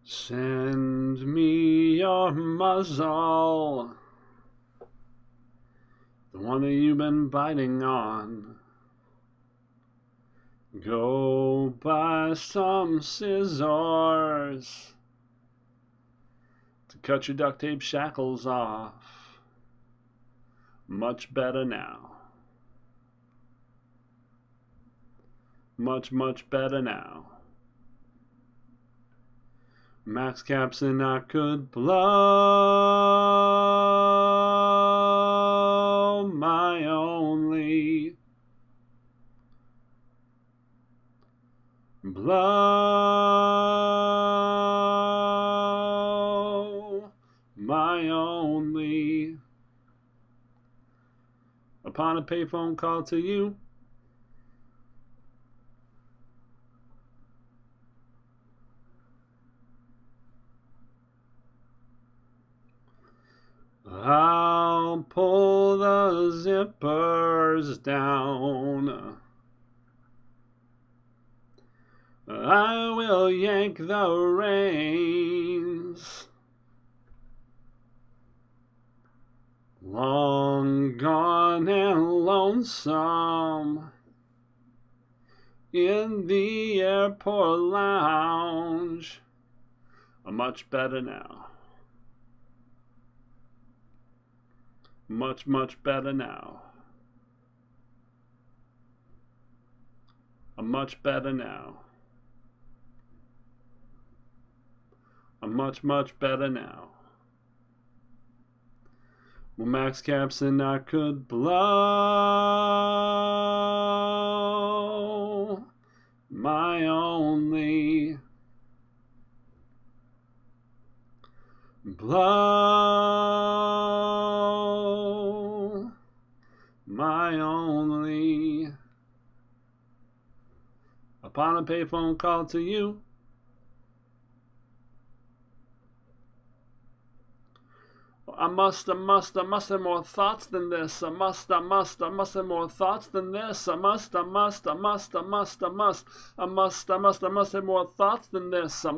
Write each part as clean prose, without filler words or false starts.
Send me your muzzle, the one that you've been biting on. Go buy some scissors to cut your duct tape shackles off. Much better now. Much, much better now. Max caps and I could blow my only blow my only upon a payphone call to you. I'll pull the zippers down. I will yank the reins. Long gone and lonesome in the airport lounge. I'm much better now. Much, much better now. I'm much better now. I'm much, much better now. Well, max caps and I could blow my only blow my only upon a payphone call to you. I must have more thoughts than this. I must have more thoughts than this. I must have more thoughts than this. I must have more thoughts than this. I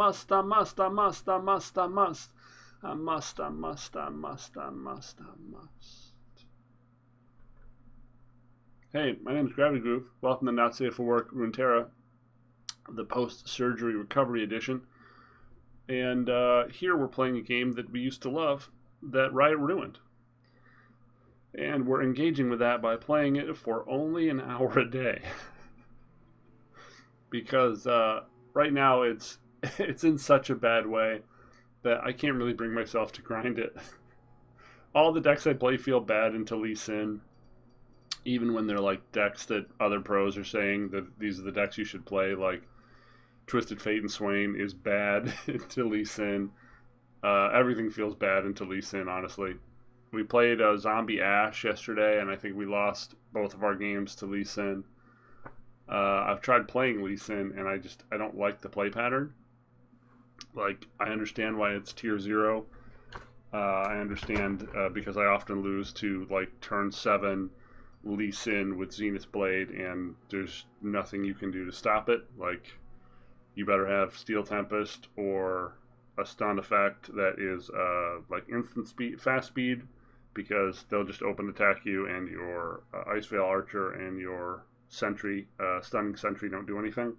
must. Hey, my name is Gravity Groove. Welcome to Not Safe for Work Runeterra, the post-surgery recovery edition. And here we're playing a game that we used to love that Riot ruined. And we're engaging with that by playing it for only an hour a day. Because right now it's in such a bad way that I can't really bring myself to grind it. All the decks I play feel bad until Lee Sin. Even when they're like decks that other pros are saying that these are the decks you should play, like Twisted Fate and Swain is bad to Lee Sin. Everything feels bad until Lee Sin, honestly. We played Zombie Ash yesterday, and I think we lost both of our games to Lee Sin. I've tried playing Lee Sin, and I don't like the play pattern. Like, I understand why it's tier 0. I understand because I often lose to, like, turn 7 Lee Sin with Zenith Blade, and there's nothing you can do to stop it. Like, you better have Steel Tempest or a stun effect that is like instant speed, fast speed, because they'll just open attack you, and your Ice Veil Archer and your Sentry, Stunning Sentry, don't do anything.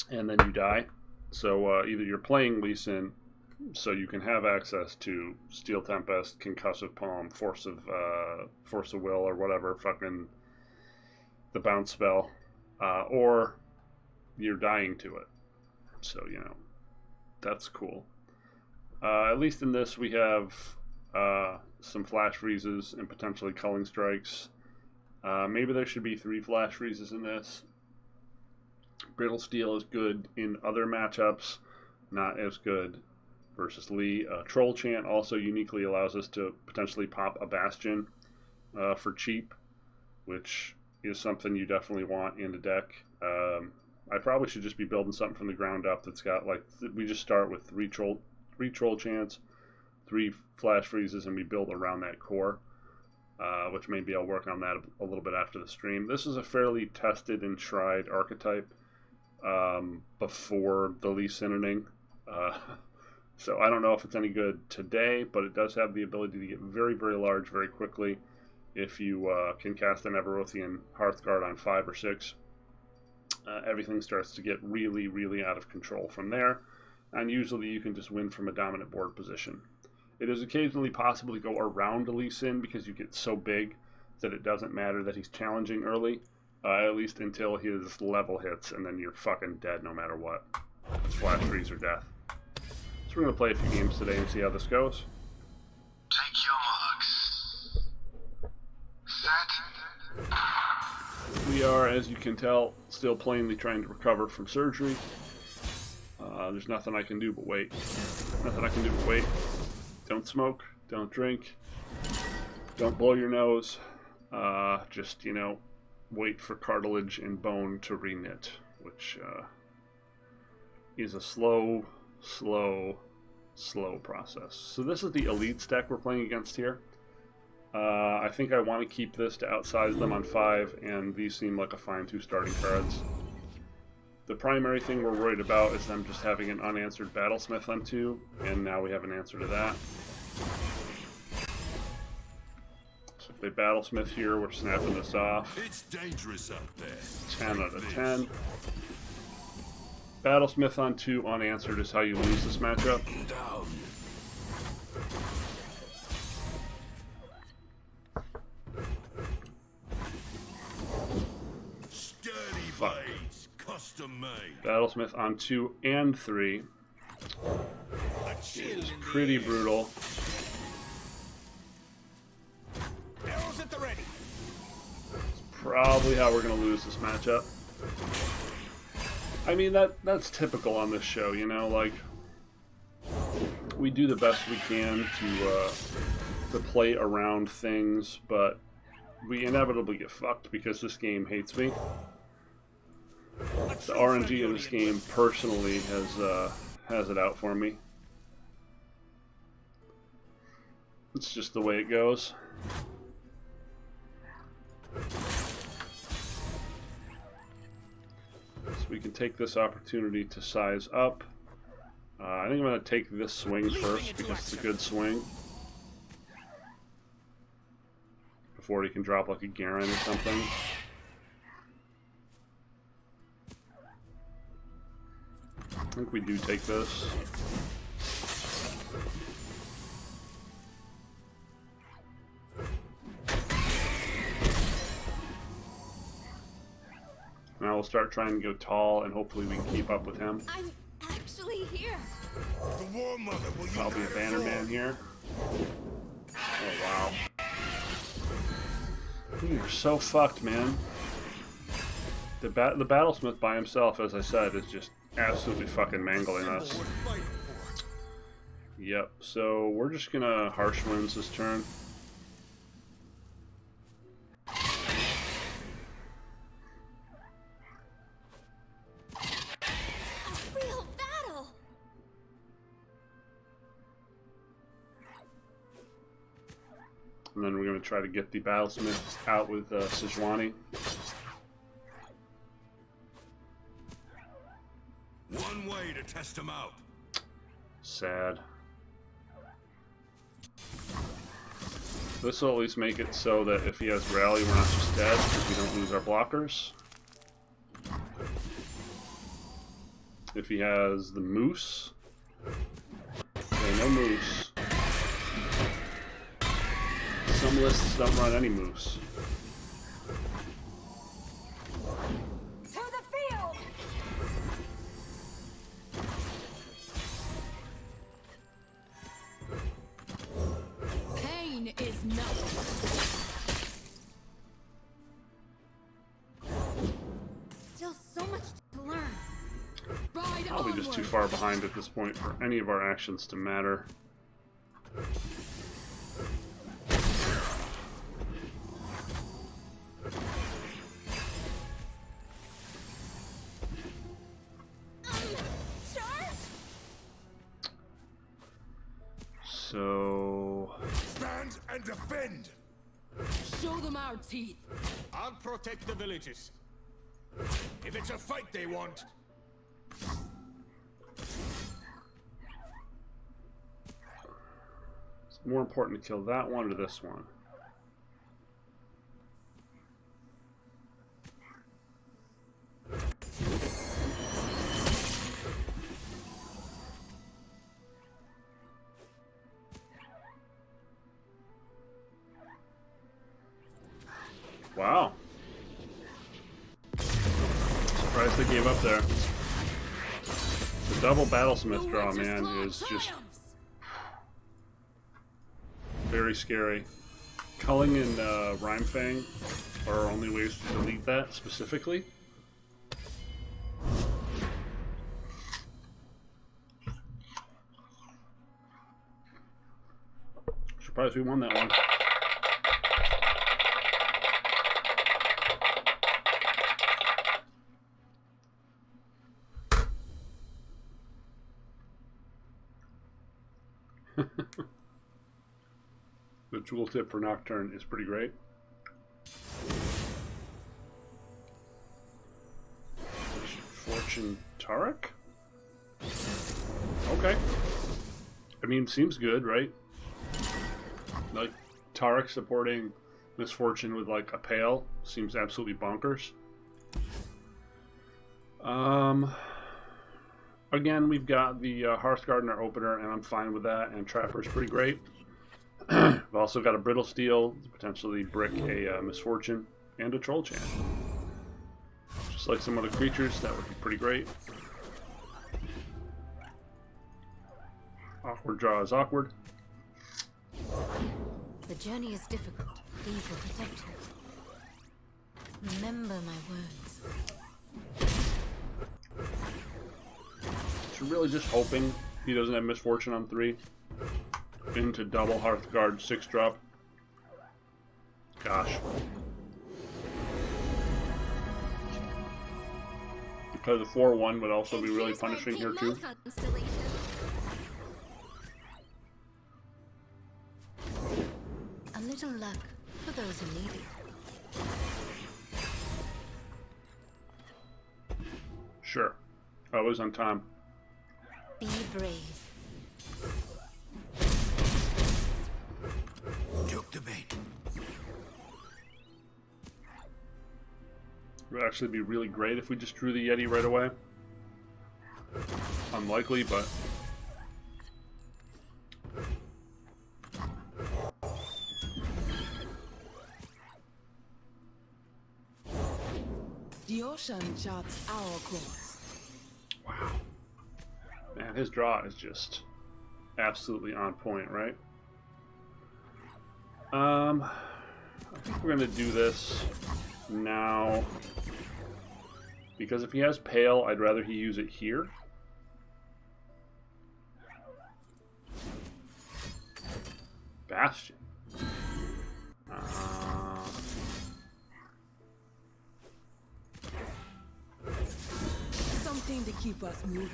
And then you die. So either you're playing Lee Sin, so you can have access to Steel Tempest, Concussive Palm, Force of Will, or whatever, fucking the bounce spell, or you're dying to it. So, you know, that's cool. At least in this we have some flash freezes and potentially culling strikes. Maybe there should be 3 flash freezes in this. Brittle Steel is good in other matchups, not as good versus Lee. Troll Chant also uniquely allows us to potentially pop a Bastion for cheap, which is something you definitely want in the deck. I probably should just be building something from the ground up that's got, like, we just start with 3 troll chants, 3 flash freezes, and we build around that core. which maybe I'll work on that a little bit after the stream. This is a fairly tested and tried archetype before the Lee Sin-ing. So I don't know if it's any good today, but it does have the ability to get very, very large very quickly if you can cast an Everothian Hearthguard on 5 or 6. Everything starts to get really, really out of control from there, and usually you can just win from a dominant board position. It is occasionally possible to go around a Lee Sin because you get so big that it doesn't matter that he's challenging early, at least until his level hits, and then you're fucking dead no matter what. It's flash freeze or death. So we're going to play a few games today and see how this goes. Take your marks. Set. We are, as you can tell, still plainly trying to recover from surgery. There's nothing I can do but wait. Nothing I can do but wait. Don't smoke. Don't drink. Don't blow your nose. Just, you know, wait for cartilage and bone to reknit, which is a slow process. So this is the elite stack we're playing against here. I think I want to keep this to outsize them on 5, and these seem like a fine 2 starting cards. The primary thing we're worried about is them just having an unanswered Battlesmith on 2, and now we have an answer to that. So if they Battlesmith here, we're snapping this off. It's dangerous up there. 10 out of 10. Battlesmith on 2 unanswered is how you lose this matchup. Down. Sturdy blades, custom made. Battlesmith on 2 and 3 is pretty brutal. Arrows at the ready. Probably how we're going to lose this matchup. I mean, that's typical on this show, you know, like, we do the best we can to play around things, but we inevitably get fucked because this game hates me. The RNG in this game personally has it out for me. It's just the way it goes. So we can take this opportunity to size up. I think I'm going to take this swing first because it's a good swing. Before he can drop like a Garen or something. I think we do take this. Now we'll start trying to go tall, and hopefully we can keep up with him. I'm actually here. The War Mother will you I'll be a Bannerman here. Oh wow. You're so fucked, man. The Battlesmith by himself, as I said, is just absolutely fucking mangling us. Yep, so we're just gonna Harsh Winds this turn. And then we're going to try to get the Battlesmith out with Sejuani. One way to test him out. Sad. This will at least make it so that if he has Rally, we're not just dead, because we don't lose our blockers. If he has the Moose. Okay, no Moose. Some lists don't run any Moose. To the field! Pain is nothing. Still so much to learn. Ride Probably just too far behind at this point for any of our actions to matter. Stand and defend. them our teeth. I'll protect the villages. If it's a fight they want. It's more important to kill that one or this one. Wow. Surprised they gave up there. The double battlesmith draw, man, is just very scary. Culling and Rhymefang are our only ways to delete that specifically. Surprised we won that one. The tooltip for Nocturne is pretty great. Fortune Tarek? Okay. I mean, seems good, right? Like, Tarek supporting Misfortune with, like, a Pale seems absolutely bonkers. Again, we've got the Hearthgardener opener, and I'm fine with that, and Trapper's pretty great. We've also got a Brittle Steel, potentially brick a Misfortune, and a Troll Chant. Just like some other creatures, that would be pretty great. Awkward draw is awkward. The journey is difficult. These will protect you. Remember my words. So really just hoping he doesn't have Misfortune on 3. Into double Hearthguard 6-drop. Gosh. Because the 4-1 would also be really punishing here too. A little luck for those who need it. Sure. Always on time. Be brave. Took the bait. It would actually be really great if we just drew the Yeti right away. Unlikely, but... The ocean charts our course. Wow. Man, his draw is just absolutely on point, right? I think we're going to do this now. Because if he has Pale, I'd rather he use it here. Bastion. Something to keep us moving.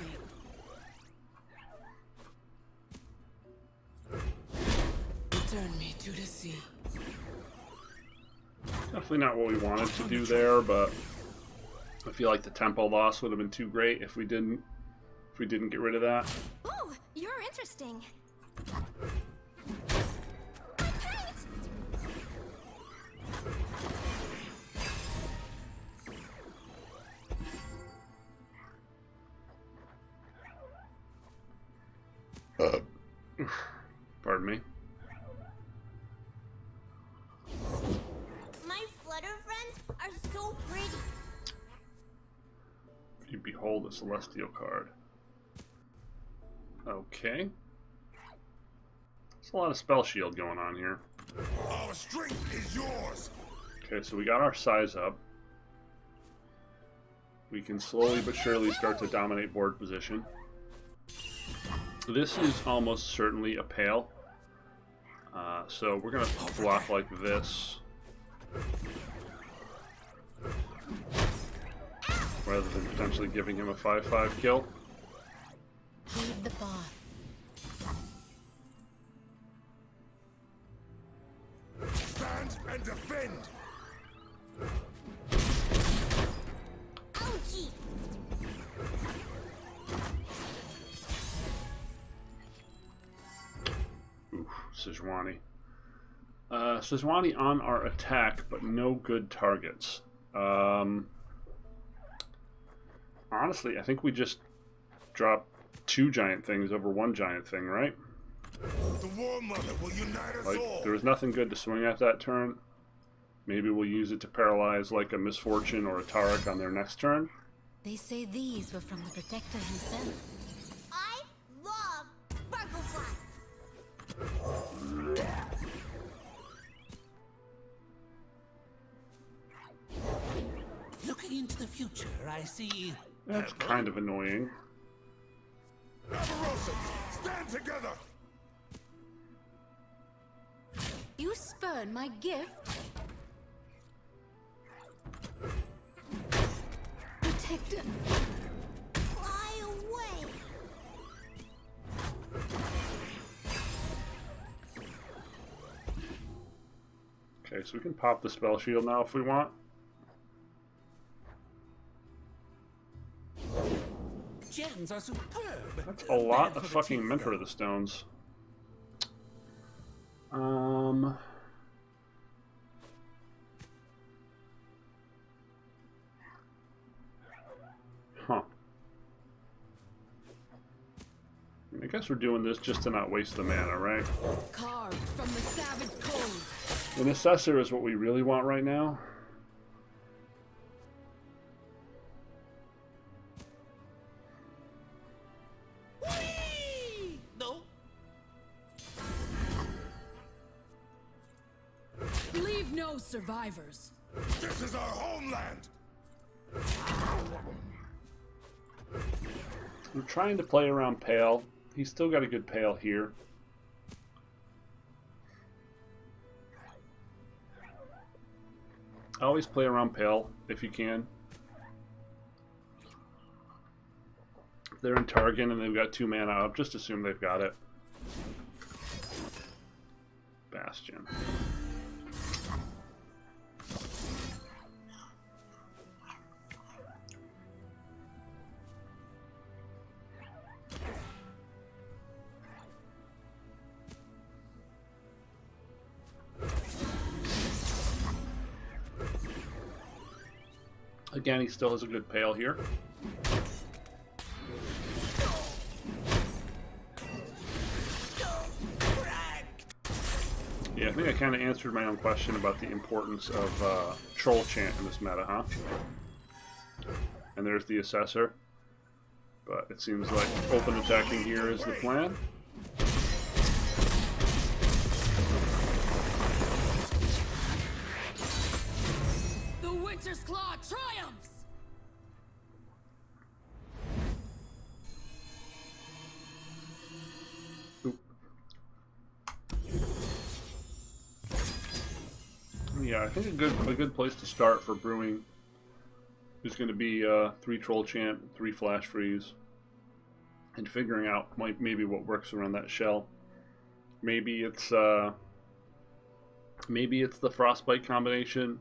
Return me to the sea. Definitely not what we wanted to do there, but I feel like the tempo loss would have been too great if we didn't get rid of that. Oh, you're interesting. Pardon me. My flutter friends are so pretty. You behold a celestial card. Okay. There's a lot of spell shield going on here. Our strength is yours. Okay, so we got our size up. We can slowly but surely start to dominate board position. This is almost certainly a Pale. So we're going to block like this. Rather than potentially giving him a 5/5 kill. Heed the bar. Stand and defend. Sejuani. Sejuani on our attack, but no good targets. Honestly, I think we just drop 2 giant things over 1 giant thing, right? The War Mother will unite us Like, all. there was nothing good to swing at that turn. Maybe we'll use it to paralyze like a Misfortune or a Tarek on their next turn. They say these were from the Protector himself. I love sparkle flies. Looking into the future, I see. That's kind of annoying. Avarosans, stand together. You spurn my gift? Protector. Fly away. Okay, so we can pop the spell shield now if we want. Gems are superb. That's a lot of fucking Mentor of the Stones. Huh. I guess we're doing this just to not waste the mana, right? Carved from the savage cold. An Assessor is what we really want right now. No. Leave no survivors. This is our homeland. We're trying to play around Pale. He's still got a good Pale here. Always play around Pale if you can. If they're in Targan and they've got 2 mana up, just assume they've got it. Bastion. Again, he still has a good Pale here. Yeah, I think I kind of answered my own question about the importance of Troll Chant in this meta, huh? And there's the Assessor. But it seems like open attacking here is the plan. The Winter's Claw triumphs! Yeah, I think a good place to start for brewing is going to be 3 Troll Chant, 3 Flash Freeze, and figuring out maybe what works around that shell. Maybe it's the Frostbite combination.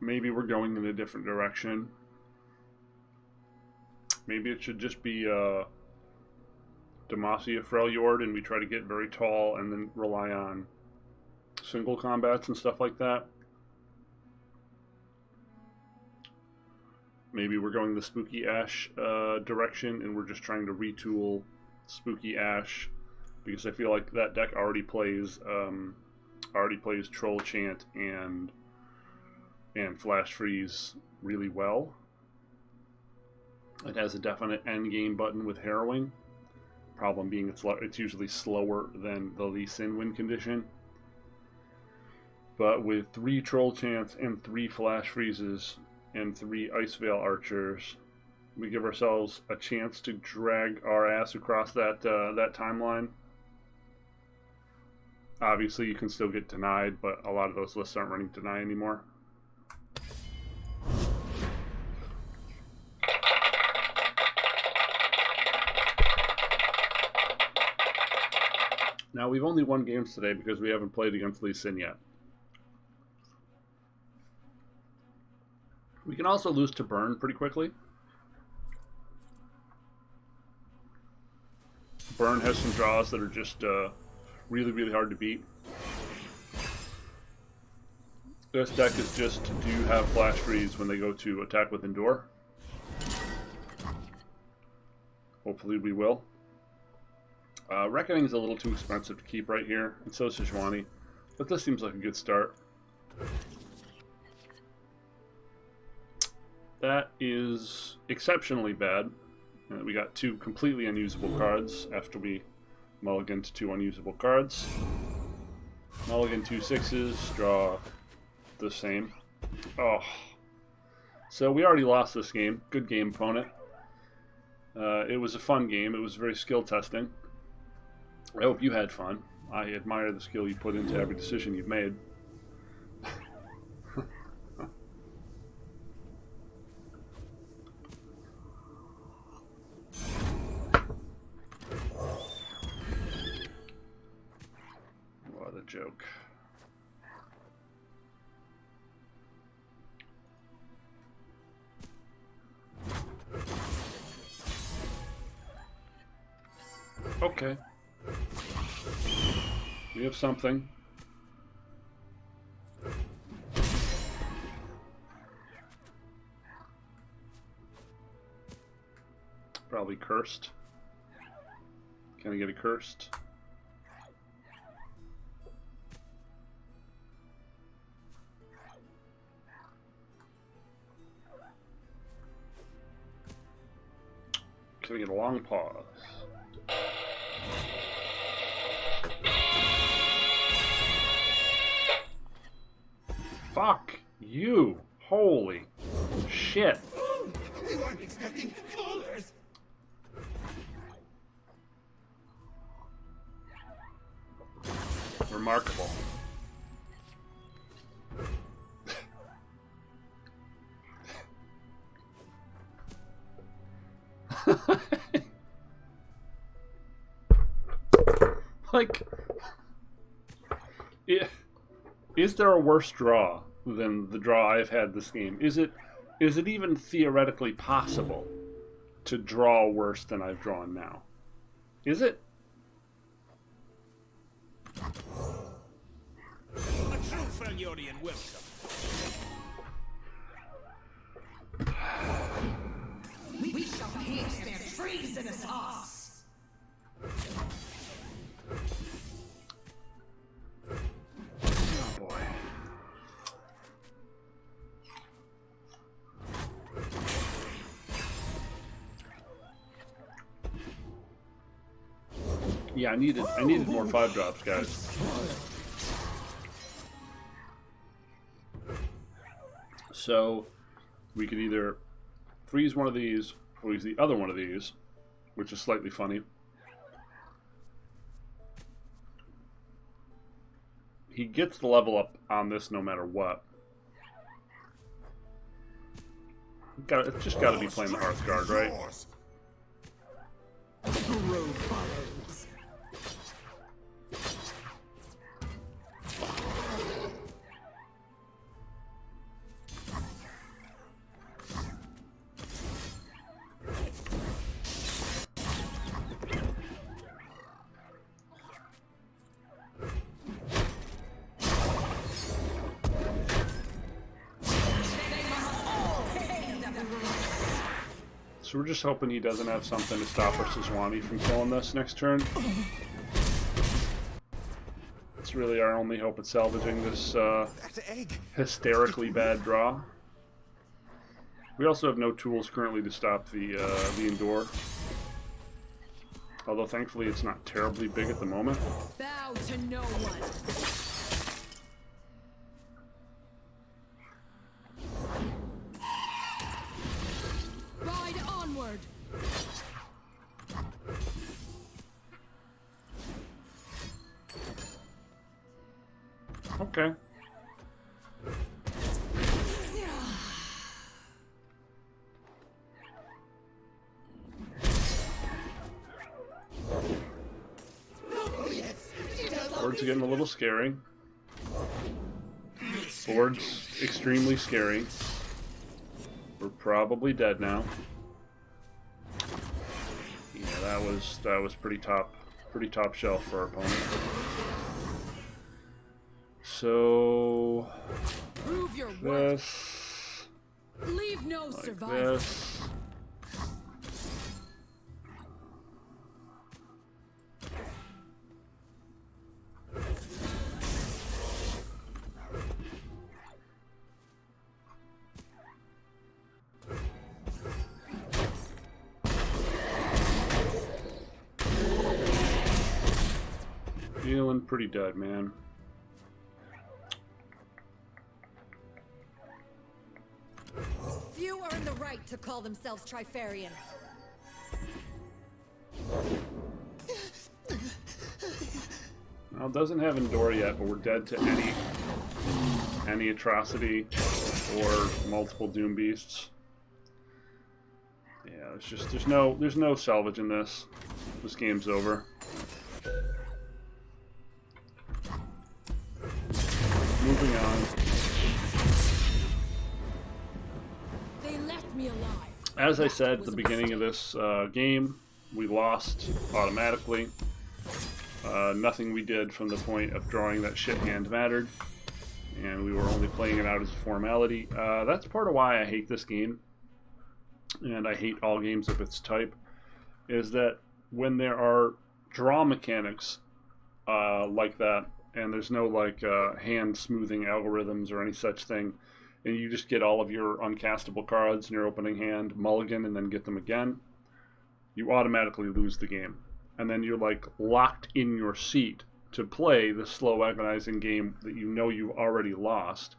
Maybe we're going in a different direction. Maybe it should just be Demacia Freljord and we try to get very tall and then rely on single combats and stuff like that. Maybe we're going the Spooky Ash direction and we're just trying to retool Spooky Ash because I feel like that deck already plays Troll Chant and Flash Freeze really well. It has a definite end game button with Harrowing. Problem being it's usually slower than the Lee Sin win condition. But with 3 Troll Chants and 3 Flash Freezes and 3 Ice Veil Archers, we give ourselves a chance to drag our ass across that timeline. Obviously, you can still get denied, but a lot of those lists aren't running deny anymore. Now, we've only won games today because we haven't played against Lee Sin yet. We can also lose to Burn pretty quickly. Burn has some draws that are just Really, really hard to beat. This deck is just, do you have flash freeze when they go to attack with Endure? Hopefully we will. Reckoning is a little too expensive to keep right here, and so is Sejuani, but this seems like a good start. That is exceptionally bad. We got 2 completely unusable cards after we mulliganed 2 unusable cards. Mulligan 2 6s, draw the same. Oh. So we already lost this game. Good game, opponent. It was a fun game. It was very skill testing. I hope you had fun. I admire the skill you put into every decision you've made. What a joke. Okay. We have something. Probably cursed. Can I get a cursed? Can I get a long pause? Fuck you! Holy shit! We weren't expecting callers. Remarkable. Like, is there a worse draw than the draw I've had this game? Is it even theoretically possible to draw worse than I've drawn now? Is it? A true Freljordian welcome. We shall pierce their treasonous hearts. Oh boy. Yeah, I needed more 5-drops, guys. So we could either freeze one of these, freeze the other one of these, which is slightly funny. He gets the level up on this no matter what. It's just got to be playing the Hearthguard, right? So we're just hoping he doesn't have something to stop our Sejuani from killing this next turn. It's really our only hope at salvaging this hysterically bad draw. We also have no tools currently to stop the Endure. Although thankfully it's not terribly big at the moment. Bow to no one. Okay. Board's getting a little scary. Board's extremely scary. We're probably dead now. Yeah, that was pretty top shelf for our opponent. so Prove your worth. this, Leave no like survivor. this. Feeling pretty dead, man. Few are in the right to call themselves Trifarian. Well, it doesn't have Endure yet, but we're dead to any atrocity or multiple Doom Beasts. Yeah, it's just there's no salvage in this. This game's over. Moving on. They left me alive. As I said at the beginning of this game, we lost automatically. Nothing we did from the point of drawing that shit hand mattered, and we were only playing it out as a formality. That's part of why I hate this game, and I hate all games of its type, is that when there are draw mechanics like that, and there's no like hand smoothing algorithms or any such thing, and you just get all of your uncastable cards in your opening hand, mulligan, and then get them again, you automatically lose the game. And then you're like locked in your seat to play the slow agonizing game that you know you've already lost,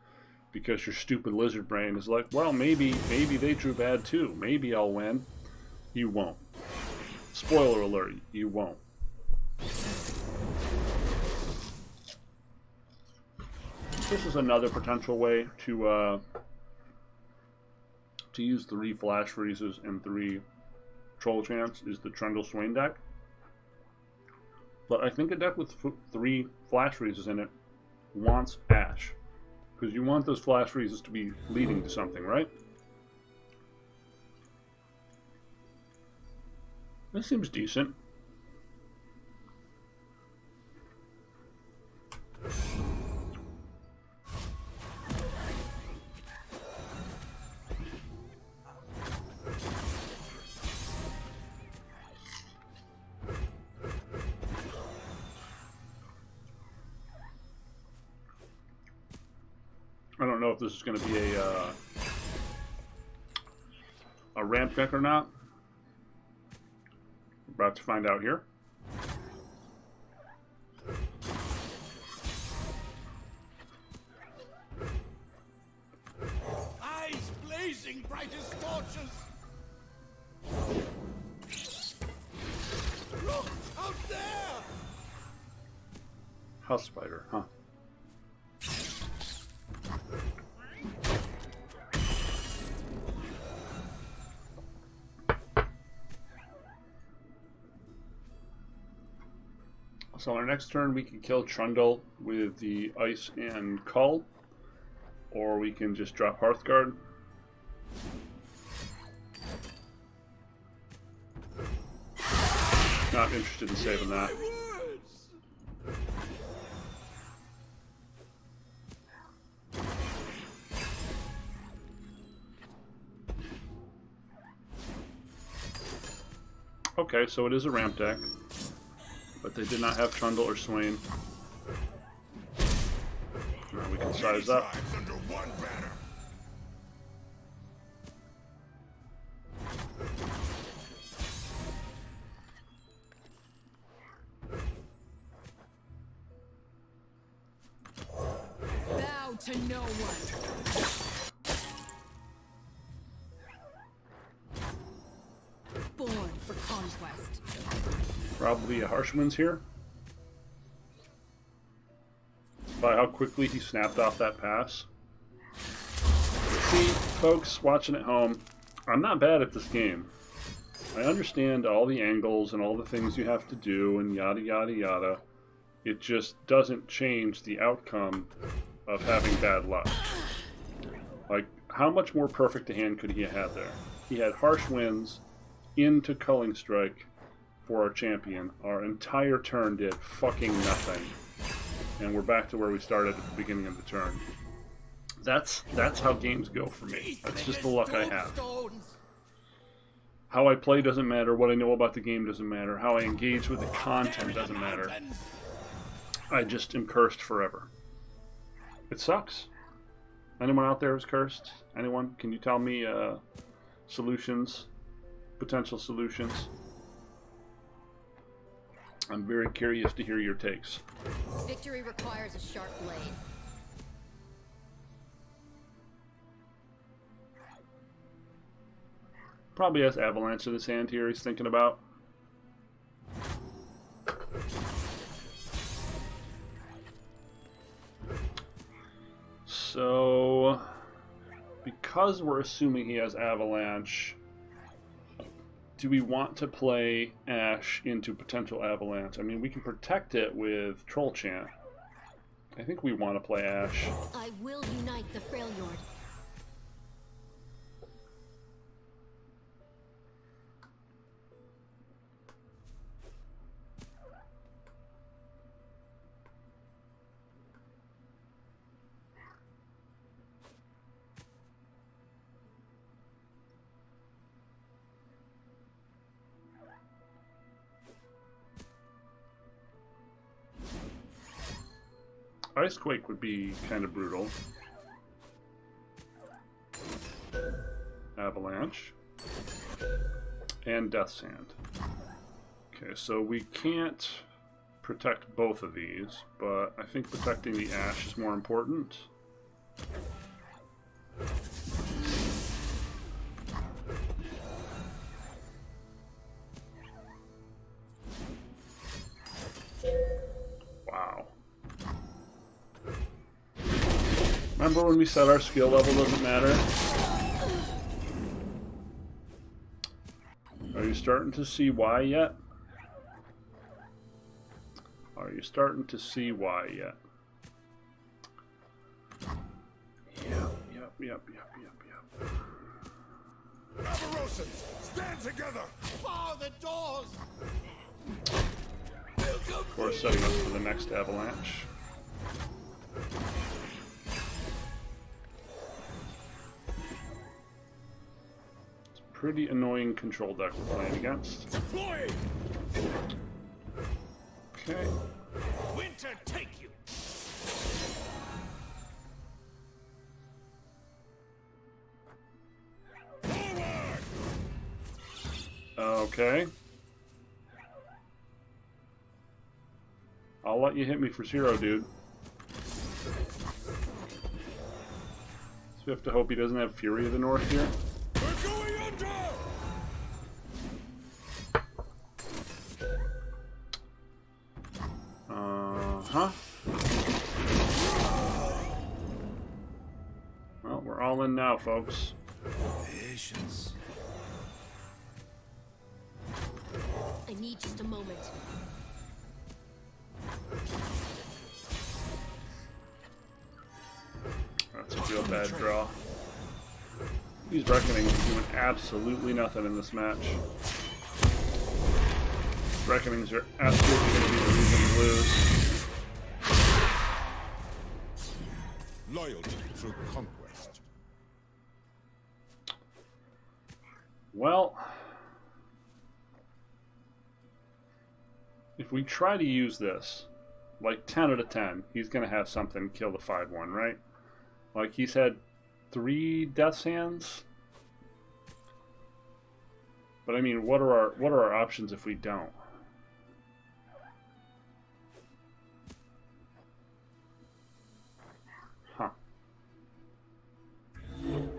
because your stupid lizard brain is like, well, maybe they drew bad too. Maybe I'll win. You won't. Spoiler alert, you won't. This is another potential way to use 3 Flash Freezes and 3 Troll Chants is the Trundle Swain deck. But I think a deck with 3 Flash Freezes in it wants Ash. Because you want those Flash Freezes to be leading to something, right? This seems decent. I don't know if this is going to be a ramp deck or not. We're about to find out here. Eyes blazing bright as torches. Look out there! House Spider, huh? So on our next turn, we can kill Trundle with the Ice and Cull, or we can just drop Hearthguard. Not interested in saving that. Okay, so it is a ramp deck. But they did not have Trundle or Swain. Now we can size up. Under one banner. Bow to no one. Born for conquest. Probably a Harsh Winds here. By how quickly he snapped off that pass. See, folks watching at home, I'm not bad at this game. I understand all the angles and all the things you have to do and yada yada yada. It just doesn't change the outcome of having bad luck. Like, how much more perfect a hand could he have had there? He had Harsh Winds into Culling Strike for our champion. Our entire turn did fucking nothing. and we're back to where we started at the beginning of the turn. That's how games go for me. That's just the luck I have. How I play doesn't matter. What I know about the game doesn't matter. How I engage with the content doesn't matter. I just am cursed forever. It sucks. Anyone out there is cursed? Anyone? Can you tell me solutions? Potential solutions? I'm very curious to hear your takes. Victory requires a sharp blade. Probably has Avalanche in his hand here he's thinking about. So, because we're assuming he has Avalanche, do we want to play Ash into potential Avalanche? I mean, we can protect it with Troll Chant. I think we want to play Ash. I will unite the Freljord. Icequake would be kind of brutal. Avalanche. And Death Sand. Okay, so we can't protect both of these, but I think protecting the Ash is more important. Wow. Remember when we said our skill level doesn't matter? Are you starting to see why yet? Are you starting to see why yet? Yep. Barbarosans, stand together! Bar the doors! Of course, setting up for the next Avalanche. It's a pretty annoying control deck we're playing against. Deploy! Okay. Winter, take you! Forward! Okay. I'll let you hit me for 0, dude. So we have to hope he doesn't have Fury of the North here. We're going under! Huh? Well, we're all in now, folks. Patience. I need just a moment. That's a real bad draw. These Reckonings are doing absolutely nothing in this match. Reckonings are absolutely going to be the reason we lose. Loyalty through conquest. Well, if we try to use this, like 10 out of 10, he's going to have something kill the 5/1, right? Like he's had 3 Death's Hands. But I mean, what are our options if we don't? Huh. You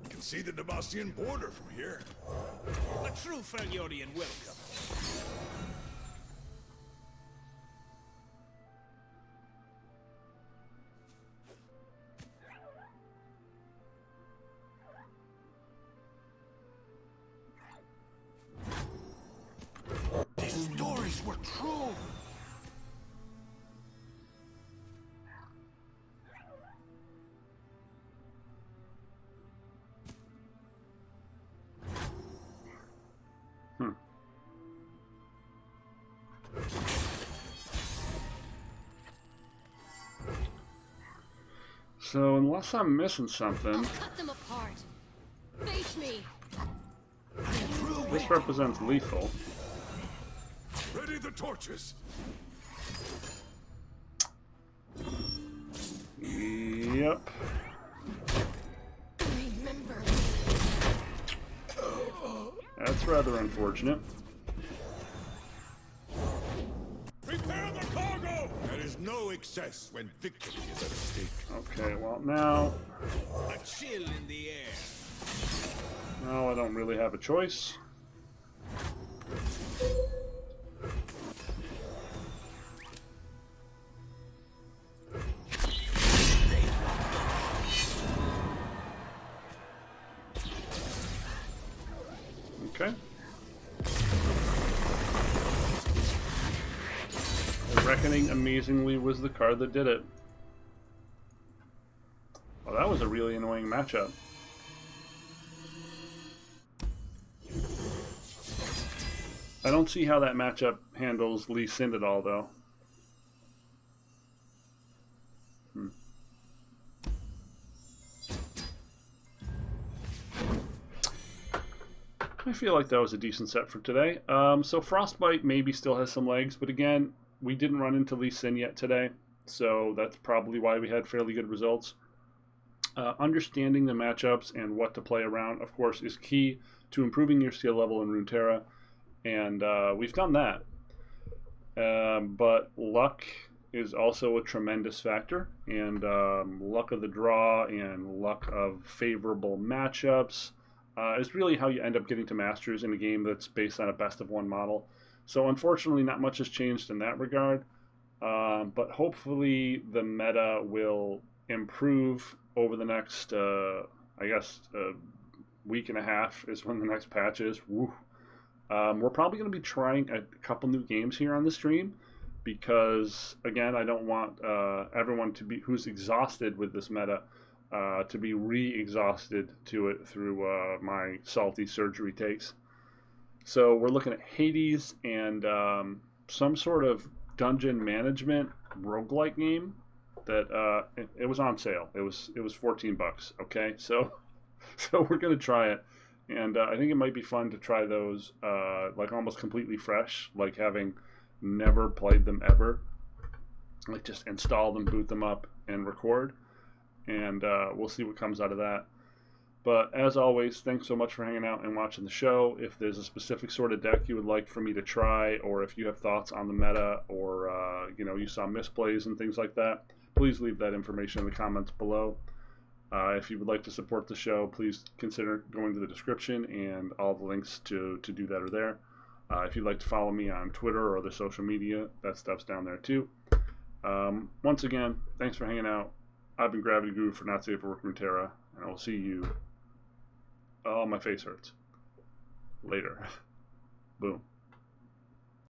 can see the Demacian border from here. A true Freljordian welcome. These stories were true. So unless I'm missing something, I'll cut them apart. Face me. this represents lethal. Ready the torches. Yep. Remember. That's rather unfortunate. Prepare the cargo! There is no excess when victory is at stake. Okay, well now, A chill in the air. I don't really have a choice. Okay. The Reckoning, amazingly, was the card that did it. Well, that was a really annoying matchup. I don't see how that matchup handles Lee Sin at all, though. I feel like that was a decent set for today. So Frostbite maybe still has some legs, but again, we didn't run into Lee Sin yet today, so that's probably why we had fairly good results. Understanding the matchups and what to play around, of course, is key to improving your skill level in Runeterra, and we've done that. But luck is also a tremendous factor, and luck of the draw and luck of favorable matchups is really how you end up getting to Masters in a game that's based on a best-of-1 model. So unfortunately, not much has changed in that regard, but hopefully the meta will improve over the next, I guess, week and a half is when the next patch is. Woo. We're probably going to be trying a couple new games here on the stream because, again, I don't want everyone to be who's exhausted with this meta to be re-exhausted to it through my salty surgery takes. So we're looking at Hades and some sort of dungeon management roguelike game that it was on sale. It was $14. Okay, so we're gonna try it, and I think it might be fun to try those like almost completely fresh, like having never played them ever. Like just install them, boot them up, and record, and we'll see what comes out of that. But as always, thanks so much for hanging out and watching the show. If there's a specific sort of deck you would like for me to try, or if you have thoughts on the meta, or you saw misplays and things like that, please leave that information in the comments below. If you would like to support the show, please consider going to the description, and all the links to do that are there. If you'd like to follow me on Twitter or other social media, that stuff's down there too. Once again, thanks for hanging out. I've been Gravity Guru for Not Safe for Work Runeterra, and I will see you. Oh, my face hurts. Later. Boom.